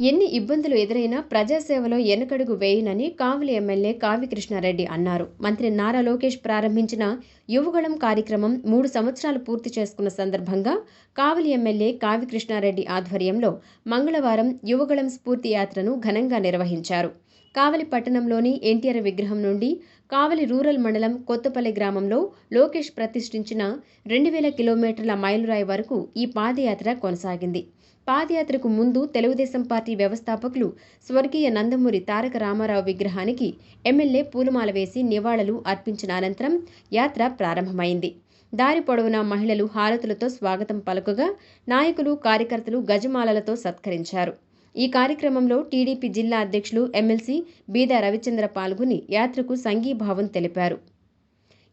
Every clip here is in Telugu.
ఎన్ని ఇబ్బందులు ఎదురైనా ప్రజాసేవలో వెనకడుగు వేయనని కావలి ఎమ్మెల్యే కావి కృష్ణారెడ్డి అన్నారు. మంత్రి నారా లోకేష్ ప్రారంభించిన యువగళం కార్యక్రమం 3 సంవత్సరాలు పూర్తి చేసుకున్న సందర్భంగా కావలి ఎమ్మెల్యే కావి కృష్ణారెడ్డి ఆధ్వర్యంలో మంగళవారం యువగళం స్ఫూర్తి యాత్రను ఘనంగా నిర్వహించారు. కావలి పట్టణంలోని ఎన్టీఆర్ విగ్రహం నుండి కావలి రూరల్ మండలం కొత్తపల్లి గ్రామంలో లోకేష్ ప్రతిష్ఠించిన 2000 కిలోమీటర్ల మైలురాయి వరకు ఈ పాదయాత్ర కొనసాగింది. పాదయాత్రకు ముందు తెలుగుదేశం పార్టీ వ్యవస్థాపకులు స్వర్గీయ నందమూరి తారక రామారావు విగ్రహానికి ఎమ్మెల్యే పూలమాల వేసి నివాళులు అర్పించిన అనంతరం యాత్ర ప్రారంభమైంది. దారి పొడవునా మహిళలు హారతులతో స్వాగతం పలుకగా నాయకులు, కార్యకర్తలు గజమాలలతో సత్కరించారు. ఈ కార్యక్రమంలో టీడీపీ జిల్లా అధ్యక్షులు ఎమ్మెల్సీ బీదా రవిచంద్ర పాల్గొని యాత్రకు సంఘీభావం తెలిపారు.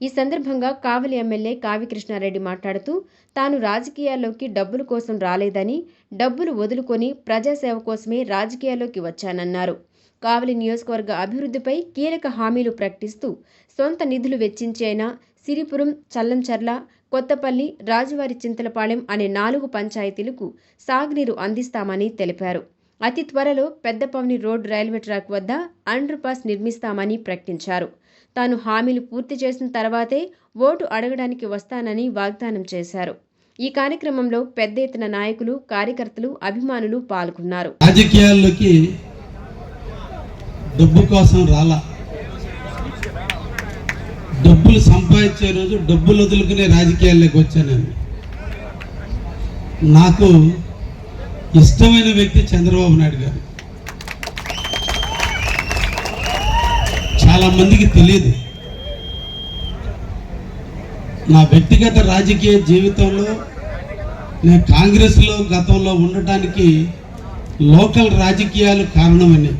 ఈ సందర్భంగా కావలి ఎమ్మెల్యే కావి కృష్ణారెడ్డి మాట్లాడుతూ తాను రాజకీయాల్లోకి డబ్బుల కోసం రాలేదని, డబ్బులు వదులుకొని ప్రజాసేవ కోసమే రాజకీయాల్లోకి వచ్చానన్నారు. కావలి నియోజకవర్గ అభివృద్ధిపై కీలక హామీలు ప్రకటిస్తూ సొంత నిధులు వెచ్చించైనా సిరిపురం, చల్లంచర్ల, కొత్తపల్లి, రాజువారి చింతలపాలెం అనే 4 పంచాయతీలకు సాగునీరు అందిస్తామని తెలిపారు. అతి త్వరలో పెద్దపవని రోడ్ రైల్వే ట్రాక్ వద్ద అండర్ పాస్ నిర్మిస్తామని ప్రకటించారు. తాను హామీలు పూర్తి చేసిన తర్వాతే ఓటు అడగడానికి వస్తానని వాగ్దానం చేశారు. ఈ కార్యక్రమంలో పెద్ద ఎత్తున నాయకులు, కార్యకర్తలు, అభిమానులు పాల్గొన్నారు. రాజకీయాల్లోకి డబ్బు కోసం రాలా, డబ్బులు సంపాదించే రోజు డబ్బులు వదులుకునే రాజకీయాల్లోకి వచ్చాను. నాకు ఇష్టమైన వ్యక్తి చంద్రబాబు నాయుడు గారు. చాలా మందికి తెలియదు. నా వ్యక్తిగత రాజకీయ జీవితంలో నేను కాంగ్రెస్లో గతంలో ఉండటానికి లోకల్ రాజకీయాలు కారణమని,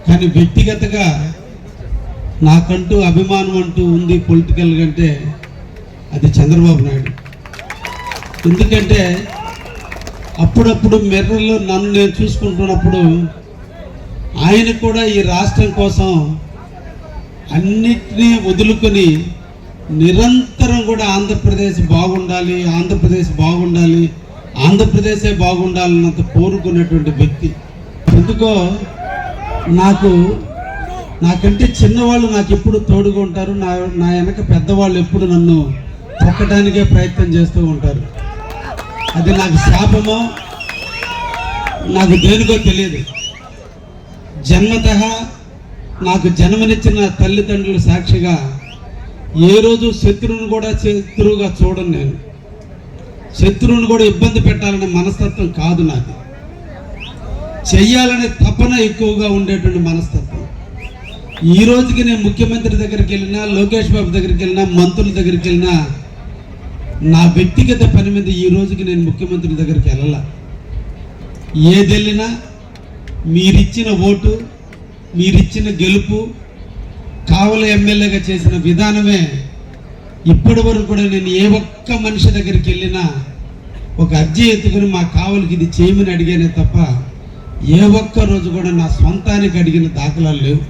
కానీ వ్యక్తిగతంగా నాకంటూ అభిమానం అంటూ ఉంది పొలిటికల్ కంటే అది చంద్రబాబు నాయుడు. ఎందుకంటే అప్పుడప్పుడు మిర్రర్లో నన్ను నేను చూసుకుంటున్నప్పుడు ఆయన కూడా ఈ రాష్ట్రం కోసం అన్నిటినీ వదులుకొని నిరంతరం కూడా ఆంధ్రప్రదేశ్ బాగుండాలి, ఆంధ్రప్రదేశ్ బాగుండాలి, ఆంధ్రప్రదేశే బాగుండాలన్నంత కోరుకునేటువంటి వ్యక్తి. ఎందుకో నాకంటే చిన్నవాళ్ళు నాకు ఎప్పుడు తోడుగా ఉంటారు. నా వెనక పెద్దవాళ్ళు ఎప్పుడు నన్ను తొక్కడానికే ప్రయత్నం చేస్తూ ఉంటారు. అది నాకు శాపమో నాకు దేనికో తెలియదు. జన్మతః నాకు జన్మనిచ్చిన తల్లిదండ్రుల సాక్షిగా ఏ రోజు శత్రువును కూడా శత్రువుగా చూడను. నేను శత్రువును కూడా ఇబ్బంది పెట్టాలనే మనస్తత్వం కాదు నాది. చెయ్యాలనే తపన ఎక్కువగా ఉండేటువంటి మనస్తత్వం. ఈ రోజుకి నేను ముఖ్యమంత్రి దగ్గరికి వెళ్ళినా, లోకేష్ బాబు దగ్గరికి వెళ్ళినా, మంత్రుల దగ్గరికి వెళ్ళినా నా వ్యక్తిగత పని మీద ఈ రోజుకి నేను ముఖ్యమంత్రి దగ్గరికి వెళ్ళాల. ఏది వెళ్ళినా మీరిచ్చిన ఓటు, మీరిచ్చిన గెలుపు, కావలి ఎమ్మెల్యేగా చేసిన విధానమే ఇప్పటి వరకు కూడా నేను ఏ ఒక్క మనిషి దగ్గరికి వెళ్ళినా ఒక అర్జీ ఎత్తుకుని మా కావలికి ఇది చేయమని అడిగానే తప్ప ఏ ఒక్క రోజు కూడా నా సొంతానికి అడిగిన దాఖలాలు లేవు.